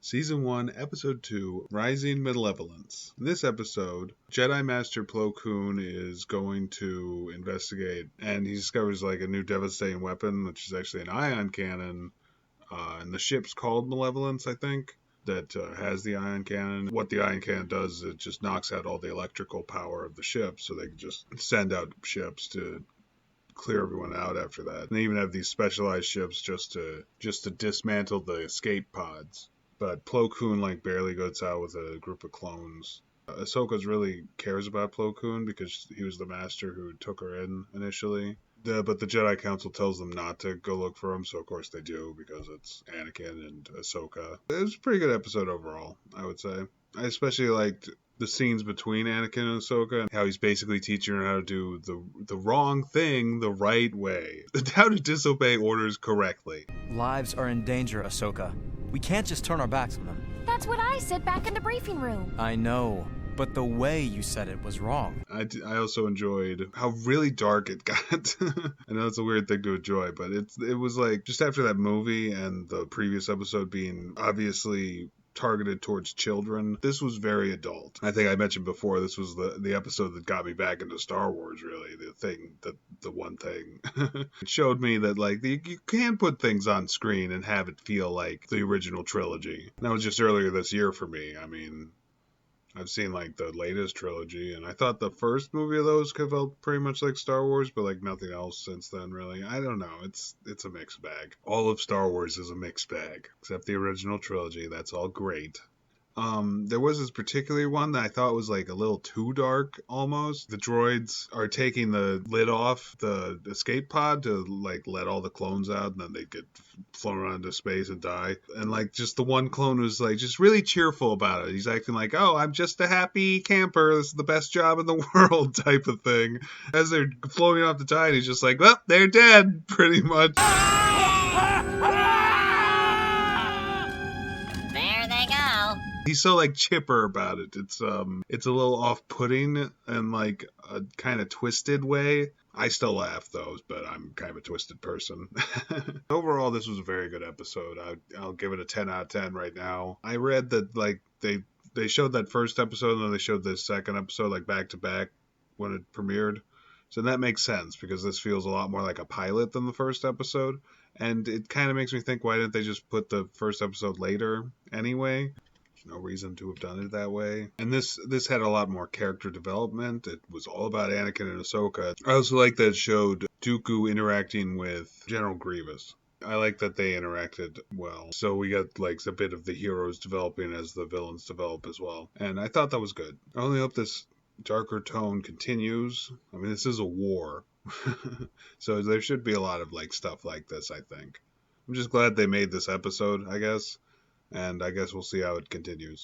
Season 1, Episode 2, Rising Malevolence. In this episode, Jedi Master Plo Koon is going to investigate, and he discovers like a new devastating weapon, which is actually an ion cannon, and the ship's called Malevolence, I think, that has the ion cannon. What the ion cannon does is it just knocks out all the electrical power of the ship, so they can just send out ships to clear everyone out after that. And they even have these specialized ships just to dismantle the escape pods. But Plo Koon barely goes out with a group of clones. Ahsoka really cares about Plo Koon because he was the master who took her in initially. But the Jedi Council tells them not to go look for him, so of course they do because it's Anakin and Ahsoka. It was a pretty good episode overall, I would say. I especially liked the scenes between Anakin and Ahsoka and how he's basically teaching her how to do the wrong thing the right way. How to disobey orders correctly. Lives are in danger, Ahsoka. We can't just turn our backs on them. That's what I said back in the briefing room. I know, but the way you said it was wrong. I also enjoyed how really dark it got. I know it's a weird thing to enjoy, but it was like just after that movie and the previous episode being obviously targeted towards children, this was very adult. I think I mentioned before, this was the episode that got me back into Star Wars, really. The one thing. It showed me that you can put things on screen and have it feel like the original trilogy. That was just earlier this year for me. I mean, I've seen the latest trilogy, and I thought the first movie of those felt pretty much like Star Wars, but nothing else since then, really. I don't know. It's a mixed bag. All of Star Wars is a mixed bag, except the original trilogy. That's all great. There was this particular one that I thought was a little too dark almost. The droids are taking the lid off the escape pod to let all the clones out, and then they get flown around into space and die. And just the one clone was just really cheerful about it. He's acting like, oh, I'm just a happy camper. This is the best job in the world type of thing. As they're floating off the tide, he's just like, well, they're dead pretty much. He's so chipper about it. It's a little off-putting in a kind of twisted way. I still laugh though, but I'm kind of a twisted person. Overall, this was a very good episode. I'll give it a 10 out of 10 right now. I read that they showed that first episode and then they showed this second episode back to back when it premiered. So that makes sense because this feels a lot more like a pilot than the first episode. And it kind of makes me think, why didn't they just put the first episode later anyway? No reason to have done it that way. And this had a lot more character development. It was all about Anakin and Ahsoka. I also like that it showed Dooku interacting with General Grievous. I like that they interacted well. So we got a bit of the heroes developing as the villains develop as well. And I thought that was good. I only hope this darker tone continues. I mean, this is a war. So there should be a lot of stuff like this, I think. I'm just glad they made this episode, I guess. And I guess we'll see how it continues.